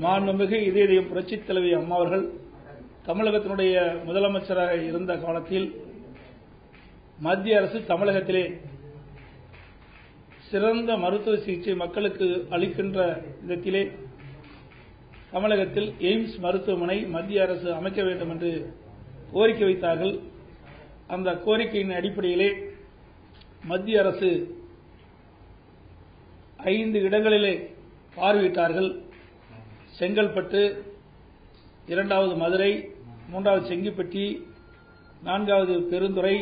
மாண்புமிகு இதயம் புரட்சித் தலைவி அம்மா அவர்கள் தமிழகத்தினுடைய முதலமைச்சராக இருந்த காலத்தில் மத்திய அரசு தமிழகத்திலே சிறந்த மருத்துவ சிகிச்சை மக்களுக்கு அளிக்கின்ற விதத்திலே தமிழகத்தில் எய்ம்ஸ் மருத்துவமனை மத்திய அரசு அமைக்க வேண்டும் என்று கோரிக்கை வைத்தார்கள். அந்த கோரிக்கையின் அடிப்படையிலே மத்திய அரசு 5 இடங்களிலே பார்வையிட்டார்கள். செங்கல்பட்டு, 2வது மதுரை, 3வது செங்கிப்பட்டி, 4வது பெருந்துறை,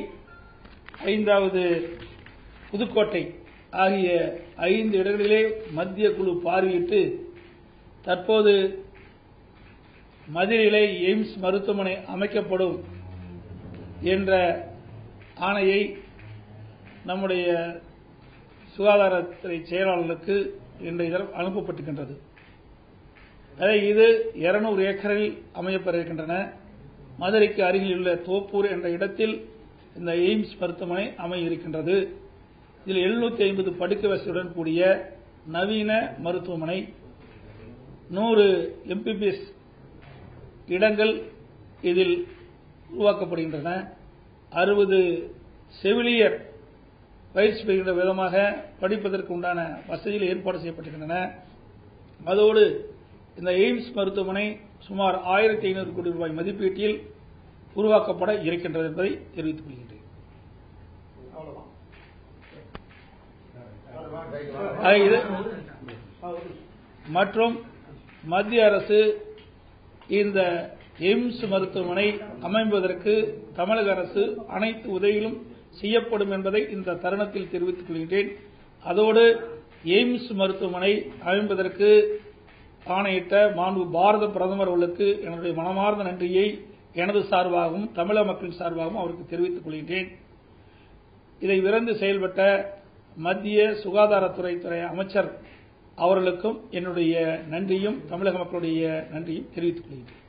5வது புதுக்கோட்டை ஆகிய 5 இடங்களிலே மத்திய குழு பார்வையிட்டு தற்போது மதுரையிலே எய்ம்ஸ் மருத்துவமனை அமைக்கப்படும் என்ற ஆணையை நம்முடைய சுகாதாரத்துறை செயலாளர்களுக்கு இன்றைய தினம் அனுப்பப்பட்டிருக்கின்றது. இது 200 ஏக்கரில் அமையப்பெற இருக்கின்றன. மதுரைக்கு அருகில் உள்ள தோப்பூர் என்ற இடத்தில் இந்த எய்ம்ஸ் மருத்துவமனை அமைய இருக்கின்றது. இதில் 750 படுக்கை வசதியுடன் கூடிய நவீன மருத்துவமனை, 100 MBBS இடங்கள் இதில் உருவாக்கப்படுகின்றன. 60 செவிலியர் பயிற்சி பெறுகின்ற விதமாக படிப்பதற்கு உண்டான வசதிகள் ஏற்பாடு செய்யப்பட்டிருக்கின்றன. அதோடு இந்த எய்ம்ஸ் மருத்துவமனை சுமார் 1500 கோடி ரூபாய் மதிப்பீட்டில் உருவாக்கப்பட இருக்கின்றது என்பதை தெரிவித்துக் கொள்கின்றேன். மற்றும் மத்திய அரசு இந்த எய்ம்ஸ் மருத்துவமனை அமைப்பதற்கு தமிழக அரசு அனைத்து உதவிகளும் செய்யப்படும் என்பதை இந்த தருணத்தில் தெரிவித்துக் கொள்கின்றேன். அதோடு எய்ம்ஸ் மருத்துவமனை அமைப்பதற்கு ஆணையிட்ட மாண்பு பாரத பிரதமர் அவர்களுக்கு என்னுடைய மனமார்ந்த நன்றியை எனது சார்பாகவும் தமிழக மக்களின் சார்பாகவும் அவருக்கு தெரிவித்துக் கொள்கின்றேன். இதை விரைந்து செயல்பட்ட மத்திய சுகாதாரத்துறை அமைச்சர் அவர்களுக்கும் என்னுடைய நன்றியும் தமிழக மக்களுடைய நன்றியும் தெரிவித்துக் கொள்கின்றேன்.